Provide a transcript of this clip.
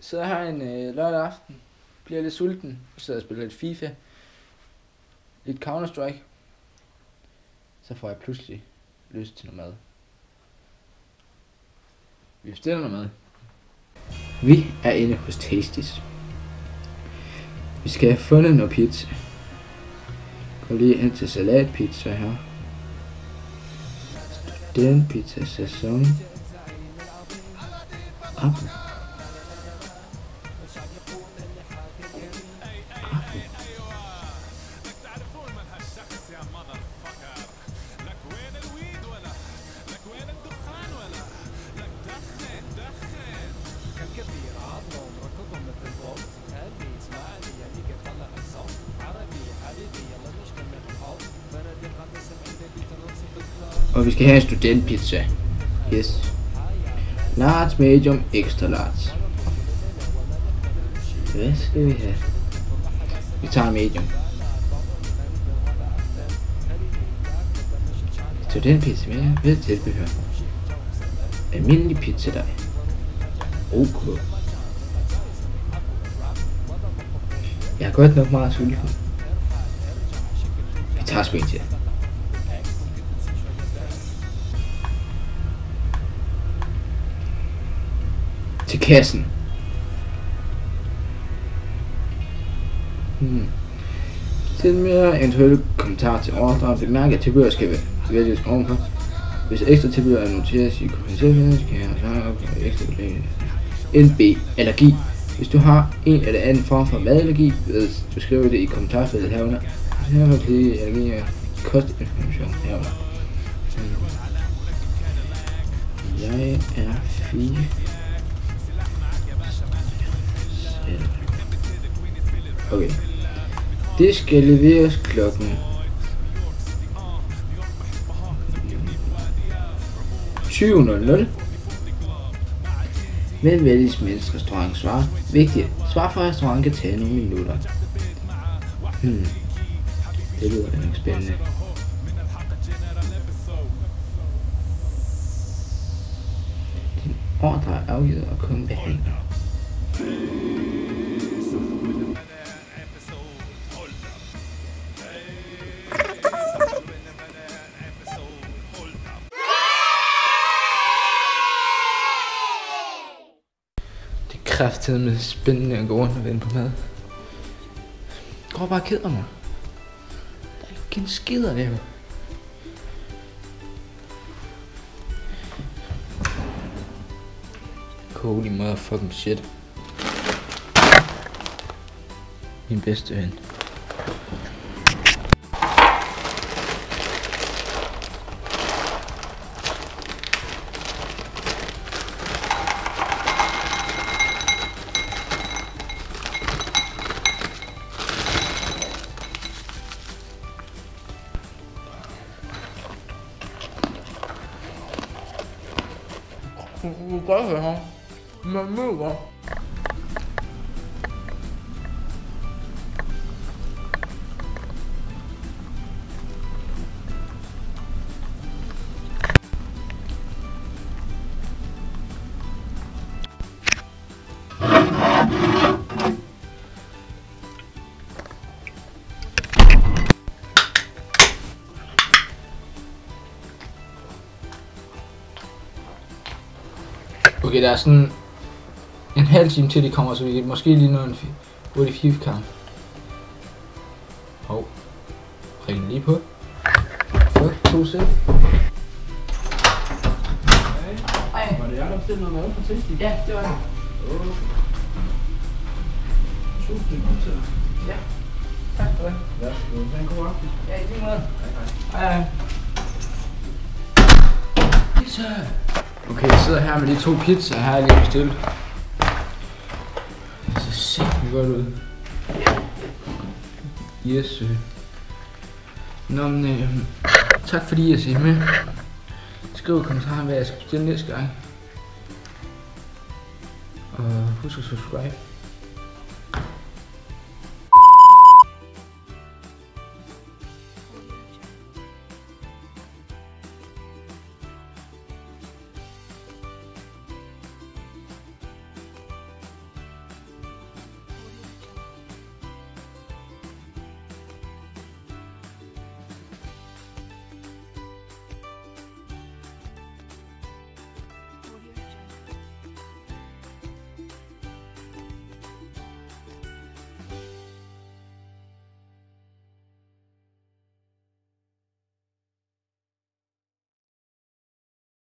Så har jeg en lørdag aften, bliver lidt sulten, og sidder og spiller lidt FIFA, lidt Counter-Strike. Så får jeg pludselig lyst til noget mad. Vi bestiller noget mad. Vi er inde hos Tasties. Vi skal have fundet noget pizza. Gå lige ind til salatpizza her. Studentpizza sæson. Apple. Og vi skal have en studentpizza. Yes. Large, medium, extra large. Hvad skal vi have? Vi tager medium. Studentpizza med tilbehør. Almindelig pizzadej. Okay. Jeg er godt nok meget sulten. Vi tager sgu en til. Til kassen. Til mere eventuelle kommentarer til ordre. Bemærk at tilbud skal vælges ovenfor. Hvis ekstra tilbud er noteret i kompensation, skal jeg have ekstra belæg. NB allergi. Hvis du har en eller anden form for madallergi, vil du skrive det i kommentarfeltet herunder. Her vil blive allergi og kostinformation herunder. Jeg er 4. Okay. Det skal leveres klokken 20:00. Men vælges mens restaurant svarer. Vigtigt. Svar fra restaurant kan tage nogle minutter. Det lyder da nok spændende. Din ordre er afgivet og kun behandler. Kraftedeme spændende at gå rundt og vende på mad. Jeg går bare og keder mig. Der er ikke en skid at lave. Holy motherfucking shit. Min bedste ven. Det gør det her. Man møder. Okay, der er sådan en halv time til de kommer, så vi kan måske lige nå en hurtig FIFA-kamp. Hov. Ring lige på. Fuck, 2 sæt. Hej. Var det jeg, der bestilte noget mad på Tasties? Ja, det var det. 1000 til. Ja. Tak for det. Værsgo. Ha' en god aften. Ja, i lige måde. Hej hej. Pizza. Okay, jeg sidder her med de 2 pizzaer her, jeg lige har bestilt. Det ser simpelthen godt ud. Yes. Nå, men tak fordi jeg ser med. Skriv i kommentaren, hvad jeg skal bestille næste gang. Og husk at subscribe.